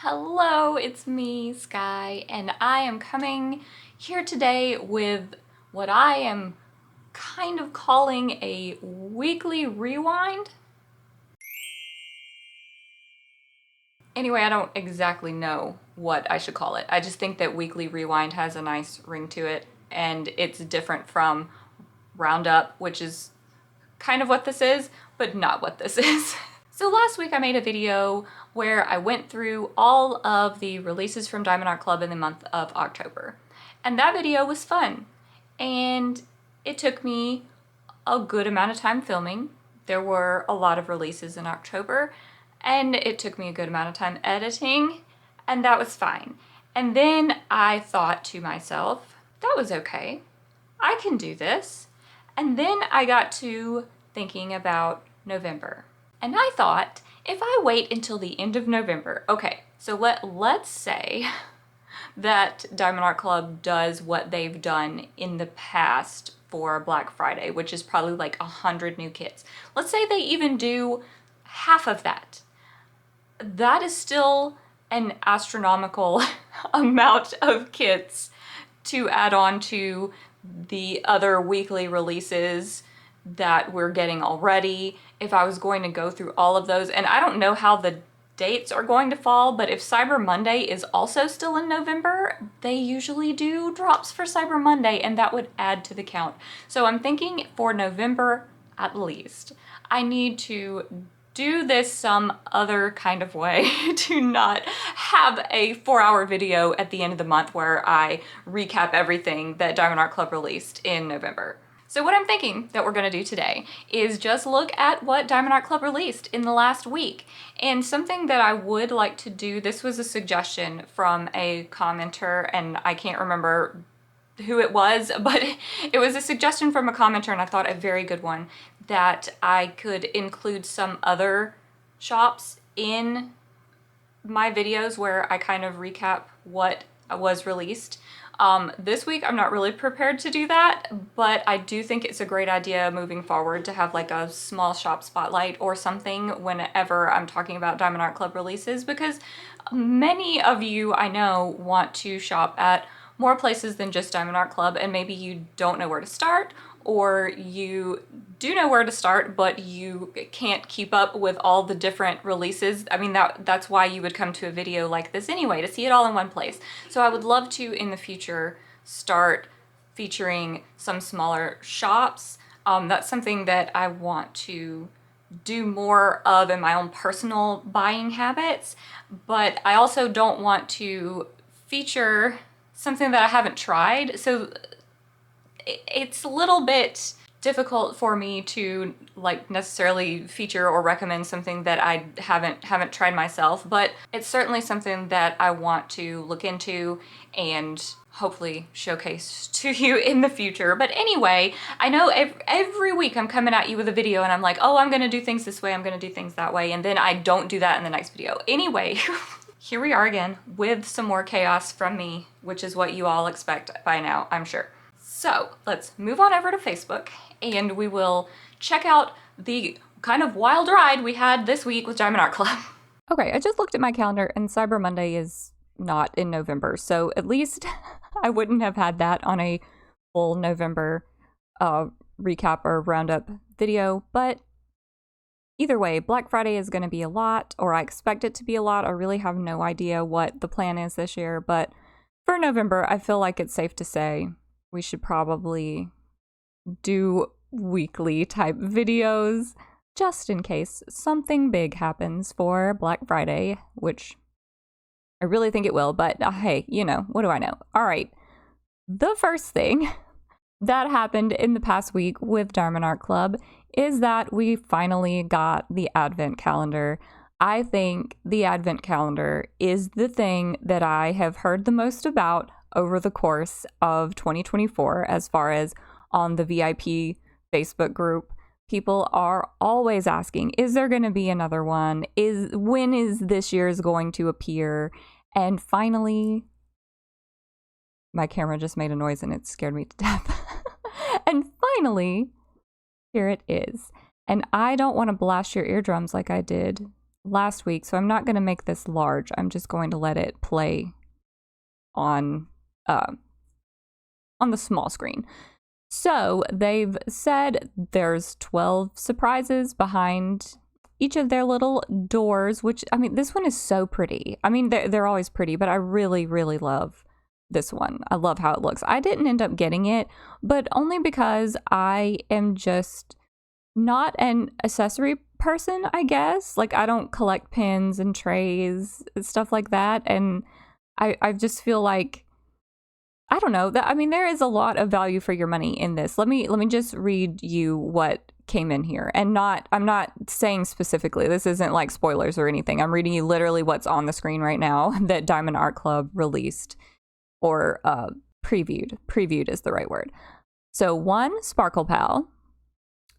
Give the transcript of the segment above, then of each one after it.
Hello, it's me, Sky, and I am coming here today with what I am kind of calling a weekly rewind. Anyway, I don't exactly know what I should call it. I just think that weekly rewind has a nice ring to it, and it's different from roundup, which is kind of what this is, but not what this is. So last week I made a video where I went through all of the releases from Diamond Art Club in the month of October. And that video was fun. And it took me a good amount of time filming. There were a lot of releases in October, and it took me a good amount of time editing, and that was fine. And then I thought to myself, that was okay. I can do this. And then I got to thinking about November. And I thought, if I wait until the end of November, okay, so let's say that Diamond Art Club does what they've done in the past for Black Friday, which is probably like 100 new kits. Let's say they even do half of that. That is still an astronomical amount of kits to add on to the other weekly releases that we're getting already. If I was going to go through all of those, and I don't know how the dates are going to fall, but if Cyber Monday is also still in November, they usually do drops for Cyber Monday, and that would add to the count. So I'm thinking for November at least, I need to do this some other kind of way to not have a 4-hour video at the end of the month where I recap everything that Diamond Art Club released in November. So what I'm thinking that we're gonna do today is just look at what Diamond Art Club released in the last week. And something that I would like to do, this was a suggestion from a commenter, and I can't remember who it was, but it was a suggestion from a commenter, and I thought a very good one, that I could include some other shops in my videos where I kind of recap what was released. This week I'm not really prepared to do that, but I do think it's a great idea moving forward to have like a small shop spotlight or something whenever I'm talking about Diamond Art Club releases, because many of you I know want to shop at more places than just Diamond Art Club, and maybe you don't know where to start, or you do know where to start, but you can't keep up with all the different releases. I mean, that's why you would come to a video like this anyway, to see it all in one place. So I would love to, in the future, start featuring some smaller shops. That's something that I want to do more of in my own personal buying habits, but I also don't want to feature something that I haven't tried. So it's a little bit difficult for me to like necessarily feature or recommend something that I haven't tried myself, but it's certainly something that I want to look into and hopefully showcase to you in the future. But anyway, I know every week I'm coming at you with a video and I'm like, oh, I'm gonna do things this way, I'm gonna do things that way, and then I don't do that in the next video. Anyway, here we are again with some more chaos from me, which is what you all expect by now, I'm sure. So let's move on over to Facebook and we will check out the kind of wild ride we had this week with Diamond Art Club. Okay, I just looked at my calendar and Cyber Monday is not in November, so at least I wouldn't have had that on a full November recap or roundup video, but either way, Black Friday is going to be a lot, or I expect it to be a lot. I really have no idea what the plan is this year, but for November, I feel like it's safe to say we should probably do weekly type videos just in case something big happens for Black Friday, which I really think it will, but hey, you know, what do I know? All right, the first thing that happened in the past week with Diamond Art Club is that we finally got the Advent calendar. I think the Advent calendar is the thing that I have heard the most about over the course of 2024, as far as on the VIP Facebook group. People are always asking, is there going to be another one? When is this year's going to appear? And finally, my camera just made a noise and it scared me to death. And finally, here it is. And I don't want to blast your eardrums like I did last week, so I'm not going to make this large. I'm just going to let it play on the small screen. So they've said there's 12 surprises behind each of their little doors, which, I mean, this one is so pretty. I mean, they're always pretty, but I really, really love this one. I love how it looks. I didn't end up getting it, but only because I am just not an accessory person, I guess. Like, I don't collect pins and trays and stuff like that. And I just feel like, I don't know, that, I mean, there is a lot of value for your money in this. Let me just read you what came in here. And I'm not saying specifically, this isn't like spoilers or anything. I'm reading you literally what's on the screen right now that Diamond Art Club released, or previewed is the right word. So 1, Sparkle Pal,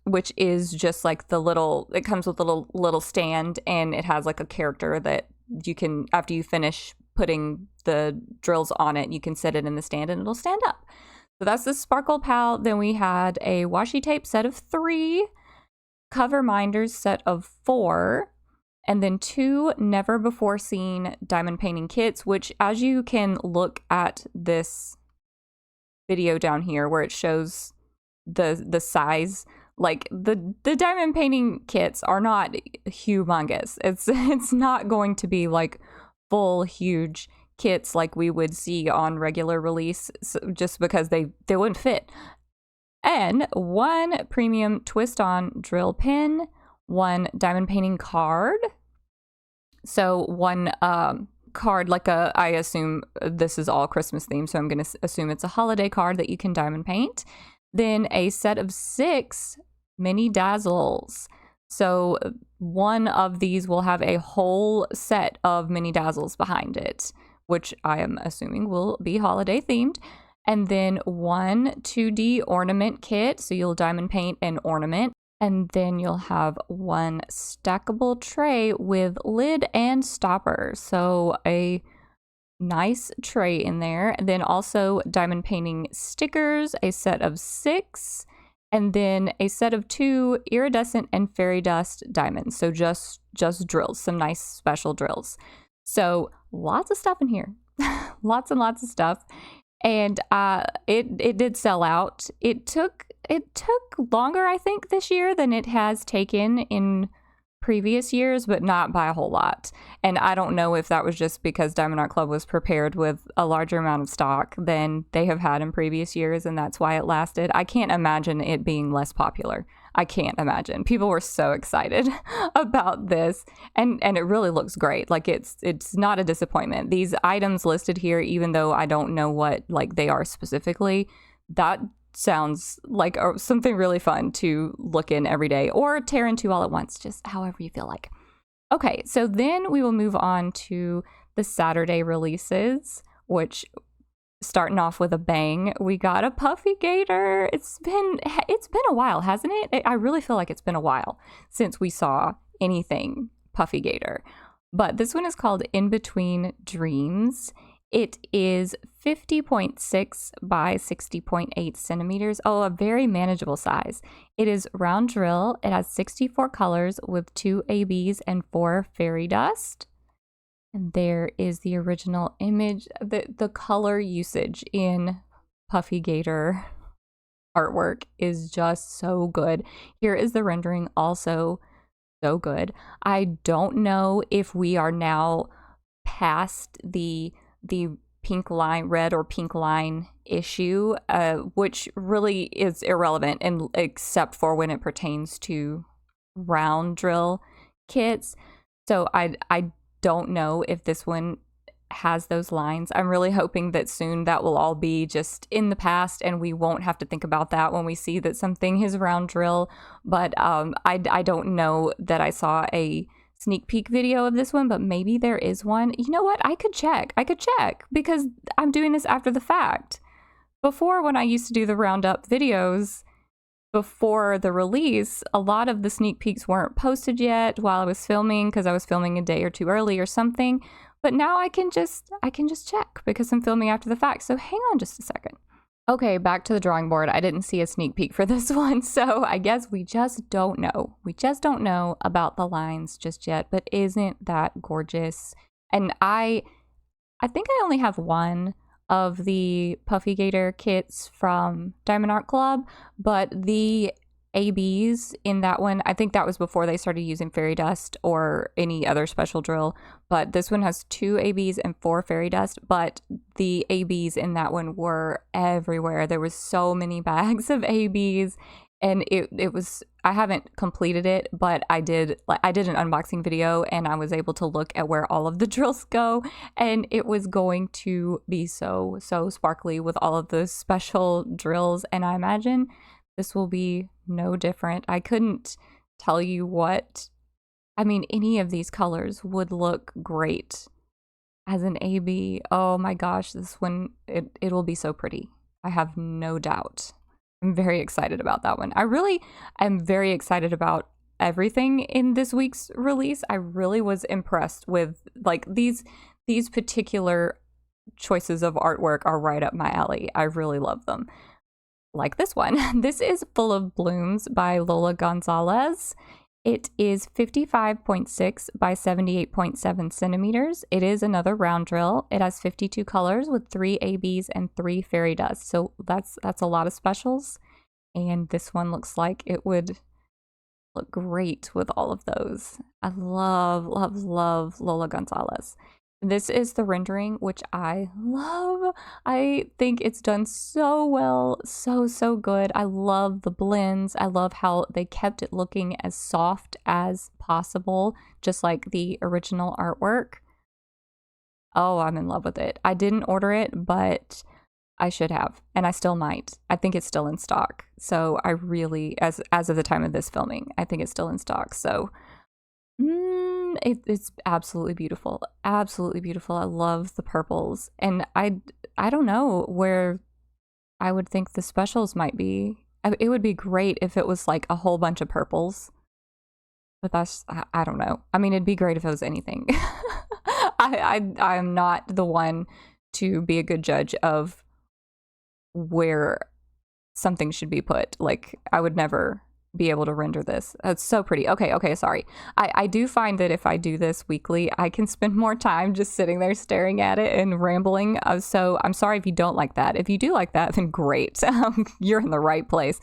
which is just like it comes with a little stand, and it has like a character that you can, after you finish putting the drills on it, you can set it in the stand and it'll stand up. So that's the Sparkle Pal. Then we had a washi tape set of 3, cover minders set of 4, and then 2 never before seen diamond painting kits, which, as you can look at this video down here where it shows the size, like the diamond painting kits are not humongous. It's not going to be like full huge kits like we would see on regular release, just because they wouldn't fit. And 1 premium twist on drill pin, 1 diamond painting card. So 1 card, like I assume this is all Christmas themed, so I'm going to assume it's a holiday card that you can diamond paint. Then a set of 6 mini dazzles. So 1 of these will have a whole set of mini dazzles behind it, which I am assuming will be holiday themed. And then 1 2D ornament kit. So you'll diamond paint an ornament. And then you'll have 1 stackable tray with lid and stopper. So a nice tray in there. And then also diamond painting stickers, a set of 6. And then a set of 2 iridescent and fairy dust diamonds. So just drills, some nice special drills. So lots of stuff in here. Lots and lots of stuff. And it did sell out. It took longer, I think, this year than it has taken in previous years, but not by a whole lot. And I don't know if that was just because Diamond Art Club was prepared with a larger amount of stock than they have had in previous years, and that's why it lasted. I can't imagine it being less popular. I can't imagine. People were so excited about this, and it really looks great. Like, it's not a disappointment. These items listed here, even though I don't know what like they are specifically, that sounds like something really fun to look in every day or tear into all at once, just however you feel like. Okay, so then we will move on to the Saturday releases, which, starting off with a bang, we got a Puffy Gator. It's been a while, hasn't it? I really feel like it's been a while since we saw anything Puffy Gator. But this one is called In Between Dreams. It is 50.6 by 60.8 centimeters. Oh, a very manageable size. It is round drill. It has 64 colors with 2 ABs and 4 fairy dust. And there is the original image. The color usage in Puffy Gator artwork is just so good. Here is the rendering, also so good. I don't know if we are now past the pink line, red or pink line issue, which really is irrelevant, and except for when it pertains to round drill kits. So I don't know if this one has those lines. I'm really hoping that soon that will all be just in the past and we won't have to think about that when we see that something is round drill. But I don't know that I saw a sneak peek video of this one, but maybe there is one. You know what? I could check because I'm doing this after the fact. Before, when I used to do the roundup videos before the release, a lot of the sneak peeks weren't posted yet while I was filming, because I was filming a day or two early or something. But now I can just check because I'm filming after the fact. So hang on just a second. Okay, back to the drawing board. I didn't see a sneak peek for this one, so I guess we just don't know. We just don't know about the lines just yet, but isn't that gorgeous? And I think I only have one of the Puffy Gator kits from Diamond Art Club, but the ABs in that one, I think that was before they started using fairy dust or any other special drill. But this one has 2 ABs and 4 fairy dust, but the ABs in that one were everywhere. There was so many bags of ABs, and it was, I haven't completed it, but I did an unboxing video and I was able to look at where all of the drills go, and it was going to be so sparkly with all of those special drills, and I imagine this will be no different. I couldn't tell you what, I mean, any of these colors would look great as an AB. Oh my gosh, this one, it will be so pretty. I have no doubt. I'm very excited about that one. I really am very excited about everything in this week's release. I really was impressed with like these particular choices of artwork are right up my alley. I really love them. Like this one. This is Full of Blooms by Lola Gonzalez. It is 55.6 by 78.7 centimeters. It is another round drill. It has 52 colors with 3 ABs and 3 fairy dust. So that's a lot of specials. And this one looks like it would look great with all of those. I love Lola Gonzalez. This is the rendering, which I love. I think it's done so well, so good. I love the blends. I love how they kept it looking as soft as possible, just like the original artwork. Oh, I'm in love with it. I didn't order it, but I should have, and I still might. I think it's still in stock. So I really, as of the time of this filming, I think it's still in stock. So it's absolutely beautiful. Absolutely beautiful. I love the purples. And I don't know where I would think the specials might be. It would be great if it was like a whole bunch of purples. But that's, I don't know. I mean, it'd be great if it was anything. I'm not the one to be a good judge of where something should be put. Like, I would never be able to render this. It's so pretty. Okay, sorry. I do find that if I do this weekly, I can spend more time just sitting there staring at it and rambling. So I'm sorry if you don't like that. If you do like that, then great. You're in the right place.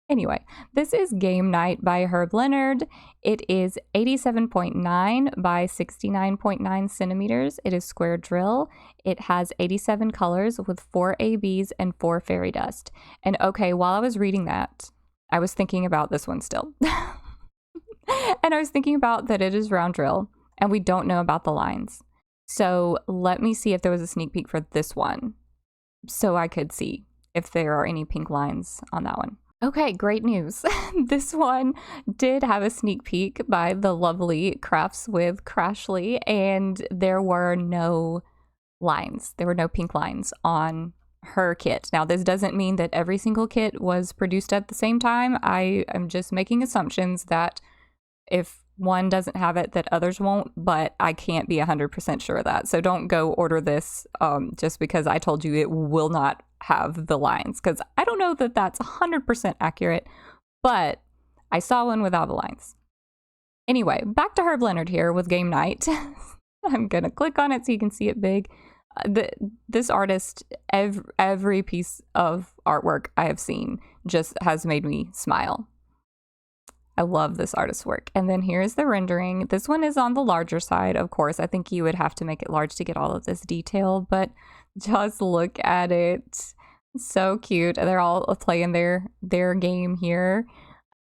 Anyway, this is Game Night by Herb Leonard. It is 87.9 by 69.9 centimeters. It is square drill. It has 87 colors with 4 ABs and 4 fairy dust. And okay, while I was reading that, I was thinking about this one still. And I was thinking about that it is round drill and we don't know about the lines. So let me see if there was a sneak peek for this one so I could see if there are any pink lines on that one. Okay, great news. This one did have a sneak peek by the lovely Crafts with Crashly, and there were no lines. There were no pink lines on her kit. Now, this doesn't mean that every single kit was produced at the same time. I am just making assumptions that if one doesn't have it, that others won't, but I can't be 100% sure of that. So don't go order this just because I told you it will not have the lines, because I don't know that that's 100% accurate, but I saw one without the lines. Anyway, back to Herb Leonard here with Game Night. I'm gonna click on it so you can see it big. This artist, every piece of artwork I have seen just has made me smile. I love this artist's work. And then here's the rendering. This one is on the larger side, of course. I think you would have to make it large to get all of this detail, but just look at it. So cute. They're all playing their game here.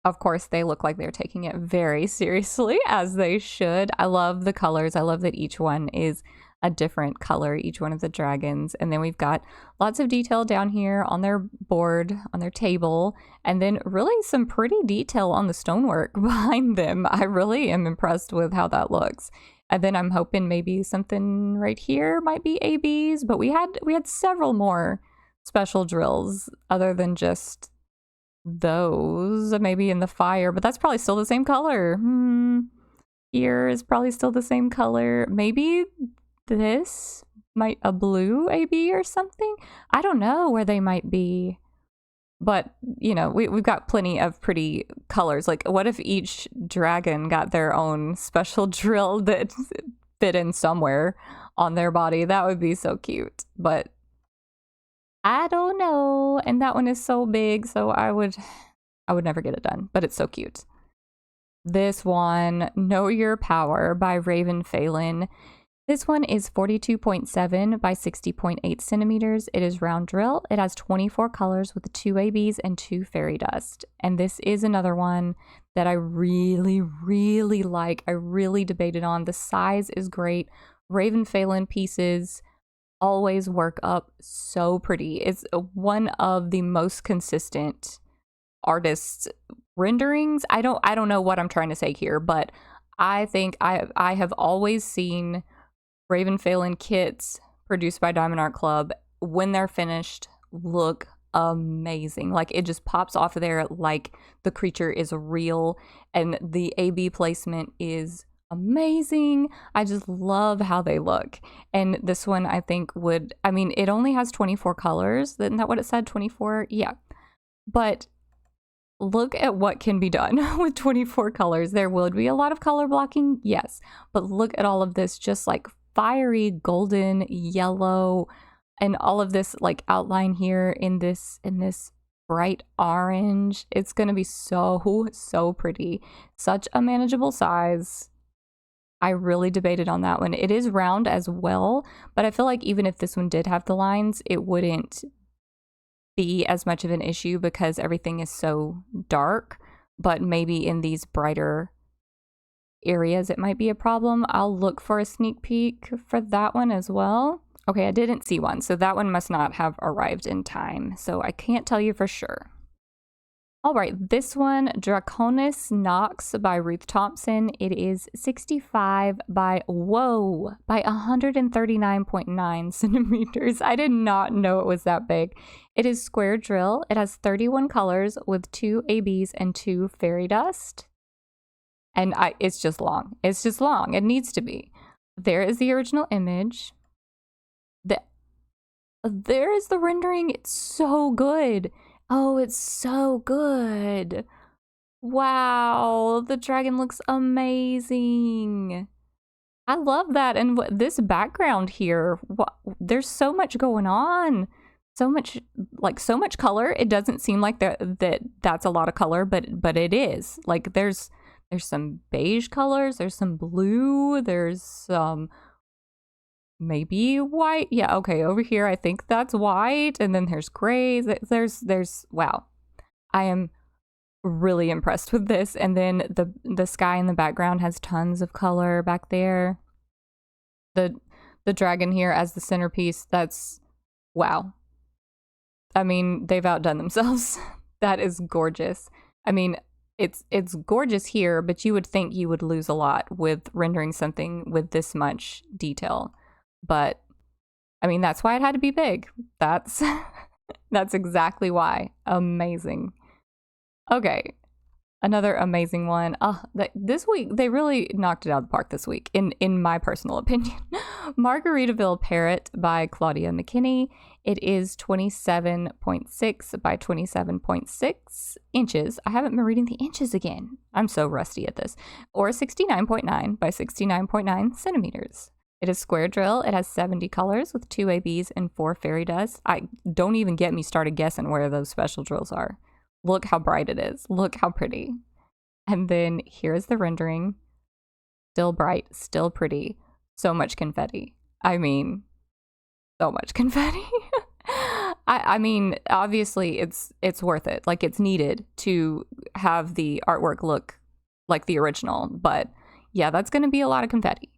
Of course, they look like they're taking it very seriously, as they should. I love the colors. I love that each one is a different color, each one of the dragons. And then we've got lots of detail down here on their board, on their table, and then really some pretty detail on the stonework behind them. I really am impressed with how that looks. And then I'm hoping maybe something right here might be ABs, but we had several more special drills other than just those, maybe in the fire, but that's probably still the same color. Here is probably still the same color. Maybe this might a blue AB or something. I don't know where they might be. But, you know, we've got plenty of pretty colors. Like, what if each dragon got their own special drill that fit in somewhere on their body? That would be so cute. But I don't know. And that one is so big, so I would never get it done. But it's so cute. This one, Know Your Power by Raven Phelan. This one is 42.7 by 60.8 centimeters. It is round drill. It has 24 colors with 2 ABs and 2 fairy dust. And this is another one that I really, really like. I really debated on. The size is great. Raven Phelan pieces always work up so pretty. It's one of the most consistent artists' renderings. I don't know what I'm trying to say here, but I think I have always seen Raven Phelan kits produced by Diamond Art Club, when they're finished, look amazing. Like, it just pops off of there like the creature is real, and the AB placement is amazing. I just love how they look. And this one, I think, it only has 24 colors. Isn't that what it said? 24? Yeah. But look at what can be done with 24 colors. There would be a lot of color blocking, yes. But look at all of this, just like fiery golden yellow, and all of this like outline here in this bright orange. It's gonna be so pretty. Such a manageable size. I really debated on that one. It is round as well, but I feel like even if this one did have the lines, it wouldn't be as much of an issue because everything is so dark. But maybe in these brighter areas it might be a problem. I'll look for a sneak peek for that one as well. Okay, I didn't see one, so that one must not have arrived in time, so I can't tell you for sure. All right, this one, Draconis Nox by Ruth Thompson. It is 65 by 139.9 centimeters. I did not know it was that big. It is square drill. It has 31 colors with 2 ABs and 2 fairy dust. And it's just long. It's just long. It needs to be. There is the original image. There is the rendering. It's so good. Oh, it's so good. Wow, the dragon looks amazing. I love that. And this background here, there's so much going on. So much color. It doesn't seem like that's a lot of color, but it is. Like, there's some beige colors, there's some blue, there's some maybe white. Yeah, okay, over here I think that's white, and then there's gray. There's wow. I am really impressed with this. And then the sky in the background has tons of color back there. The dragon here as the centerpiece, that's wow. I mean, they've outdone themselves. That is gorgeous. I mean, it's gorgeous here, but you would think you would lose a lot with rendering something with this much detail. But I mean, that's why it had to be big. That's exactly why. Amazing. Okay, another amazing one. This week they really knocked it out of the park this week, in my personal opinion. Margaritaville Parrot by Claudia McKinney. It is 27.6 by 27.6 inches. I haven't been reading the inches again. I'm so rusty at this. Or 69.9 by 69.9 centimeters. It is square drill. It has 70 colors with 2 ABs and 4 fairy dust. Don't even get me started guessing where those special drills are. Look how bright it is. Look how pretty. And then here's the rendering. Still bright, still pretty. So much confetti. I mean, so much confetti. I mean, obviously it's worth it. Like, it's needed to have the artwork look like the original. But yeah, that's going to be a lot of confetti.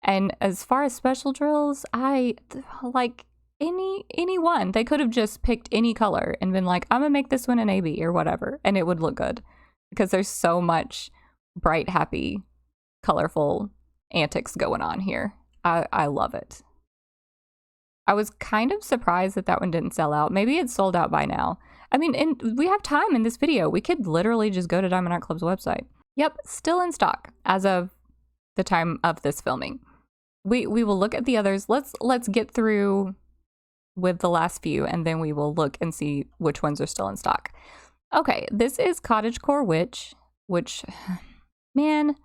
And as far as special drills, I like any one. They could have just picked any color and been like, I'm gonna make this one an AB or whatever, and it would look good because there's so much bright, happy, colorful antics going on here. I love it. I was kind of surprised that one didn't sell out. Maybe it's sold out by now. I mean, and we have time in this video. We could literally just go to Diamond Art Club's website. Yep, still in stock as of the time of this filming. we will look at the others. Let's get through with the last few, and then we will look and see which ones are still in stock. Okay, this is Cottagecore Witch, which, man,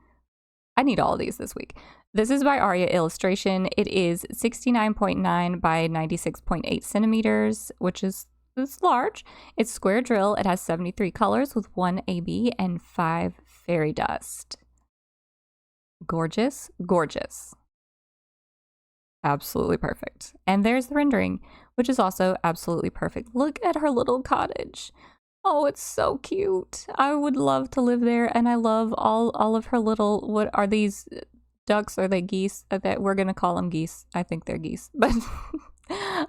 I need all of these this week. This is by Aria Illustration. It is 69.9 by 96.8 centimeters, which is large. It's square drill. It has 73 colors with 1 AB and 5 fairy dust. Gorgeous, gorgeous. Absolutely perfect. And there's the rendering, which is also absolutely perfect. Look at her little cottage. Oh, it's so cute. I would love to live there, and I love all of her little, what are these ducks? Are they geese? That we're gonna call them geese. I think they're geese. But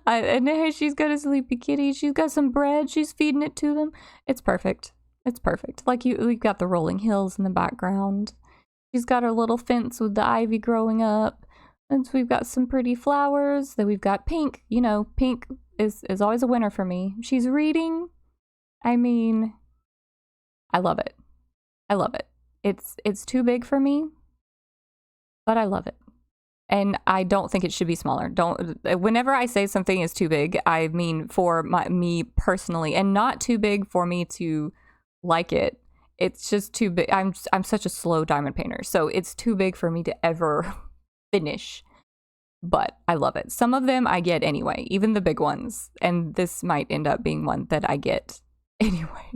and hey, she's got a sleepy kitty. She's got some bread. She's feeding it to them. It's perfect. It's perfect. Like we've got the rolling hills in the background. She's got her little fence with the ivy growing up. And so we've got some pretty flowers. Then we've got pink. You know, pink is always a winner for me. She's reading. I mean, I love it. I love it. It's too big for me, but I love it. And I don't think it should be smaller. Whenever I say something is too big, I mean for me personally, and not too big for me to like it. It's just too big. I'm such a slow diamond painter, so it's too big for me to ever finish. But I love it. Some of them I get anyway, even the big ones, and this might end up being one that I get anyway.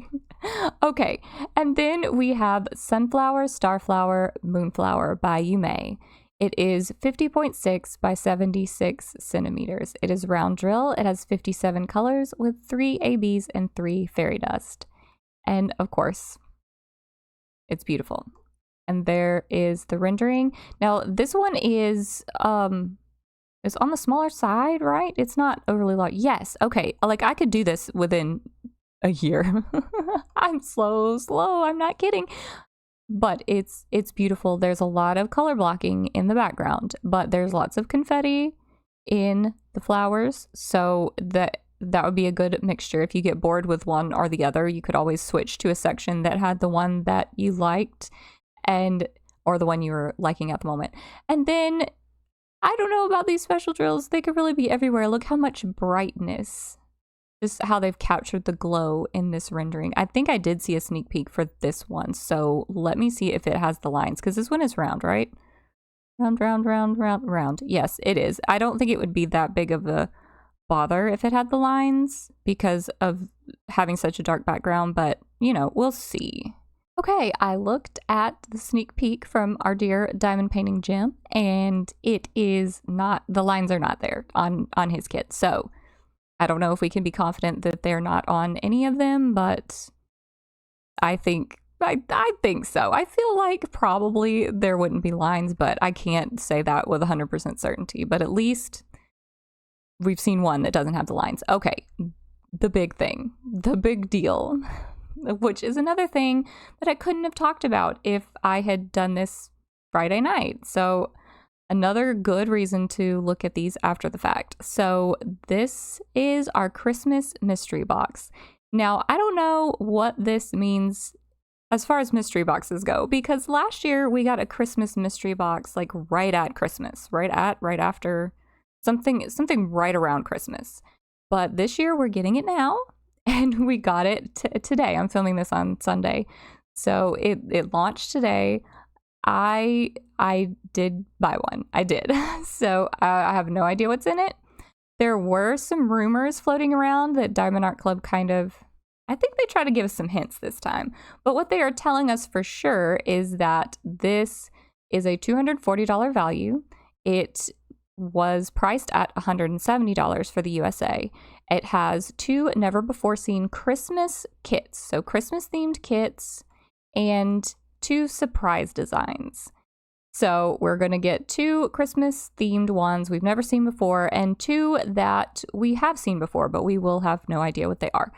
Okay, and then we have Sunflower, Starflower, Moonflower by Yume. It is 50.6 by 76 centimeters. It is round drill. It has 57 colors with 3 ABs and 3 fairy dust. And of course, it's beautiful. And there is the rendering. Now, this one is on the smaller side, right? It's not overly large. Yes, okay. Like, I could do this within a year. I'm slow. I'm not kidding. But it's beautiful. There's a lot of color blocking in the background, but there's lots of confetti in the flowers. So that would be a good mixture. If you get bored with one or the other, you could always switch to a section that had the one that you liked or the one you were liking at the moment. And then I don't know about these special drills. They could really be everywhere. Look how much brightness. Just how they've captured the glow in this rendering. I think I did see a sneak peek for this one, so let me see if it has the lines, because this one is round, right? Round, round, round, round, round. Yes, it is. I don't think it would be that big of a bother if it had the lines because of having such a dark background, but, you know, we'll see. Okay, I looked at the sneak peek from our dear diamond painting Jim, and it is not, the lines are not there on his kit, so I don't know if we can be confident that they're not on any of them, but I think so. I feel like probably there wouldn't be lines, but I can't say that with 100% certainty. But at least we've seen one that doesn't have the lines. Okay, the big thing, the big deal, which is another thing that I couldn't have talked about if I had done this Friday night. So another good reason to look at these after the fact. So this is our Christmas mystery box. Now, I don't know what this means as far as mystery boxes go, because last year we got a Christmas mystery box like right at Christmas, right after something right around Christmas. But this year we're getting it now, and we got it today. I'm filming this on Sunday. So it launched today. I did buy one. I did. So I have no idea what's in it. There were some rumors floating around that Diamond Art Club I think they try to give us some hints this time. But what they are telling us for sure is that this is a $240 value. It was priced at $170 for the USA. It has 2 never-before-seen Christmas kits. So Christmas-themed kits and 2 surprise designs. So we're going to get 2 Christmas themed ones we've never seen before and 2 that we have seen before, but we will have no idea what they are.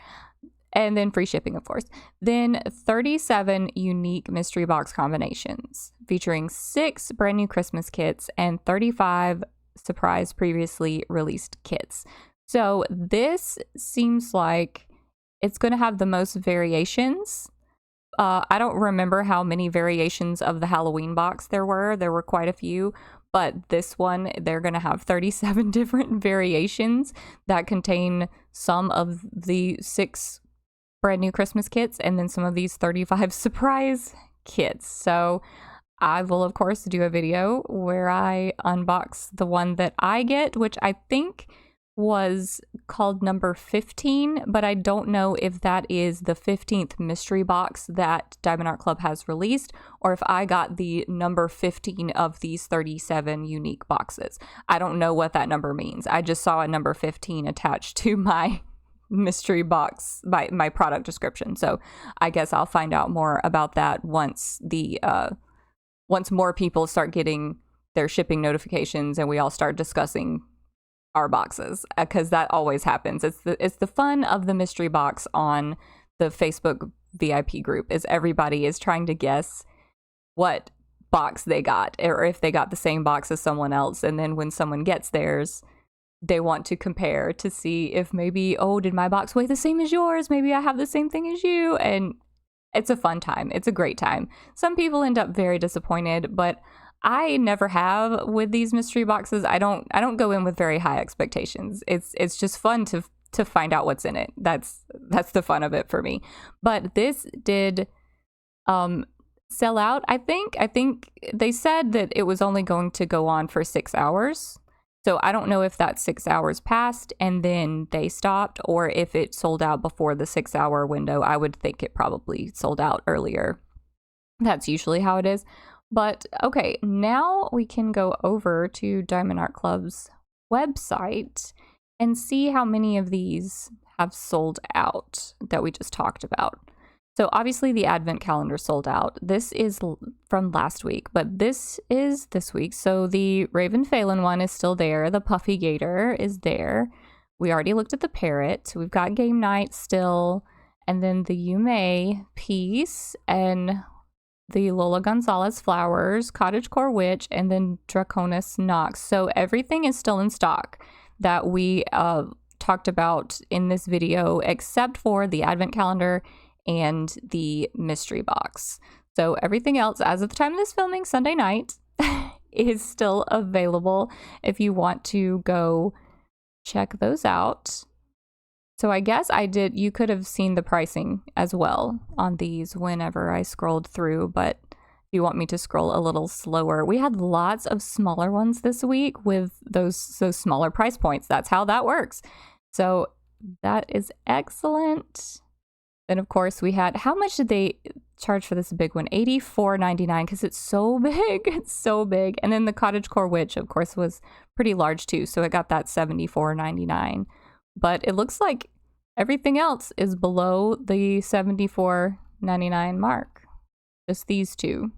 And then free shipping, of course. Then 37 unique mystery box combinations featuring 6 brand new Christmas kits and 35 surprise previously released kits. So this seems like it's going to have the most variations. I don't remember how many variations of the Halloween box there were. There were quite a few, But this one, they're going to have 37 different variations that contain some of the 6 brand new Christmas kits and then some of these 35 surprise kits. So I will, of course, do a video where I unbox the one that I get, which I think was called number 15, but I don't know if that is the 15th mystery box that Diamond Art Club has released, or if I got the number 15 of these 37 unique boxes. I don't know what that number means. I just saw a number 15 attached to my mystery box, my product description. So I guess I'll find out more about that once more people start getting their shipping notifications and we all start discussing our boxes, because that always happens. It's the fun of the mystery box on the Facebook VIP group, is everybody is trying to guess what box they got, or if they got the same box as someone else. And then when someone gets theirs, they want to compare to see if maybe, oh, did my box weigh the same as yours? Maybe I have the same thing as you. And it's a fun time. It's a great time. Some people end up very disappointed, but I never have with these mystery boxes. I don't go in with very high expectations. It's just fun to find out what's in it. That's the fun of it for me. But this did sell out. I think they said that it was only going to go on for 6 hours. So I don't know if that 6 hours passed and then they stopped, or if it sold out before the 6 hour window. I would think it probably sold out earlier. That's usually how it is. But okay, now we can go over to Diamond Art Club's website and see how many of these have sold out that we just talked about. So obviously the advent calendar sold out. This is from last week, but this is this week. So the Raven Phelan one is still there. The Puffy Gator is there. We already looked at the parrot. We've got Game Night still. And then the Yume piece and the Lola Gonzalez flowers, Cottagecore Witch, and then Draconis Nox. So everything is still in stock that we talked about in this video, except for the advent calendar and the mystery box. So everything else, as of the time of this filming, Sunday night, is still available if you want to go check those out. So I guess you could have seen the pricing as well on these whenever I scrolled through, but if you want me to scroll a little slower, we had lots of smaller ones this week with those smaller price points. That's how that works. So that is excellent. Then of course we had, how much did they charge for this big one? $84.99, because it's so big. It's so big. And then the Cottagecore Witch, of course, was pretty large too, so it got that $74.99. But it looks like everything else is below the $74.99 mark. Just these two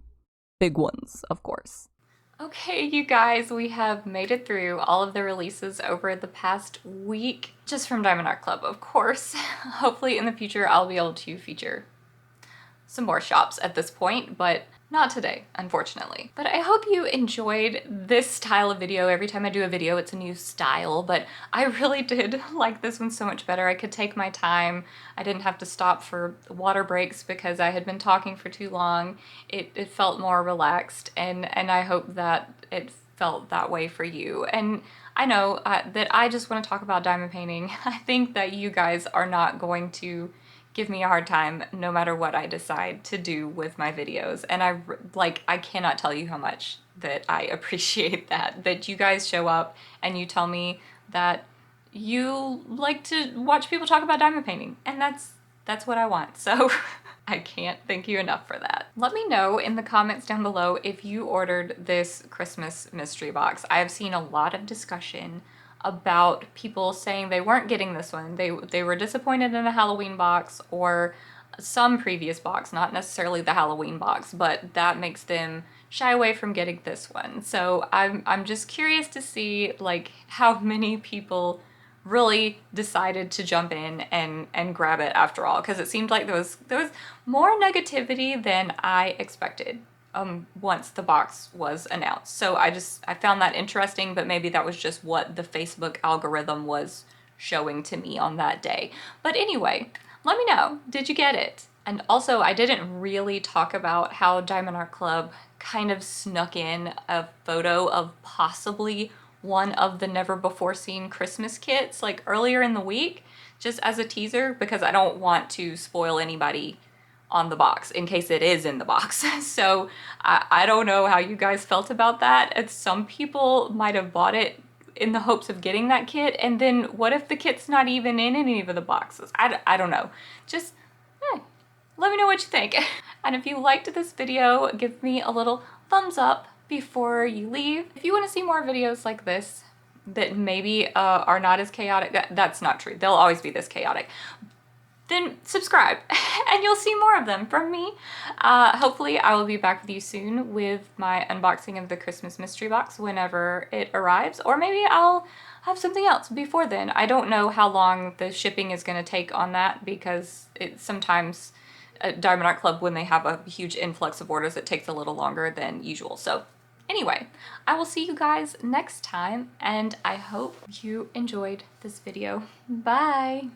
big ones, of course. Okay, you guys, we have made it through all of the releases over the past week, just from Diamond Art Club, of course. Hopefully in the future I'll be able to feature some more shops at this point, but not today, unfortunately. But I hope you enjoyed this style of video. Every time I do a video, it's a new style, but I really did like this one so much better. I could take my time. I didn't have to stop for water breaks because I had been talking for too long. It felt more relaxed, and I hope that it felt that way for you. And I know that I just want to talk about diamond painting. I think that you guys are not going to give me a hard time no matter what I decide to do with my videos. And I cannot tell you how much that I appreciate that you guys show up and you tell me that you like to watch people talk about diamond painting. And that's what I want. So I can't thank you enough for that. Let me know in the comments down below if you ordered this Christmas mystery box. I have seen a lot of discussion about people saying they weren't getting this one. They were disappointed in a Halloween box or some previous box, not necessarily the Halloween box, but that makes them shy away from getting this one. So I'm just curious to see like how many people really decided to jump in and grab it after all, because it seemed like there was more negativity than I expected once the box was announced. So I found that interesting, but maybe that was just what the Facebook algorithm was showing to me on that day. But anyway, let me know, did you get it? And also, I didn't really talk about how Diamond Art Club kind of snuck in a photo of possibly one of the never before seen Christmas kits like earlier in the week, just as a teaser, because I don't want to spoil anybody on the box in case it is in the box. So I don't know how you guys felt about that. And some people might have bought it in the hopes of getting that kit, and then what if the kit's not even in any of the boxes? I don't know. Just let me know what you think. And if you liked this video, give me a little thumbs up before you leave. If you want to see more videos like this that maybe are not as chaotic, that's not true. They'll always be this chaotic. Then subscribe and you'll see more of them from me. Hopefully I will be back with you soon with my unboxing of the Christmas mystery box whenever it arrives, or maybe I'll have something else before then. I don't know how long the shipping is going to take on that, because it sometimes at Diamond Art Club, when they have a huge influx of orders, it takes a little longer than usual. So anyway, I will see you guys next time, and I hope you enjoyed this video. Bye!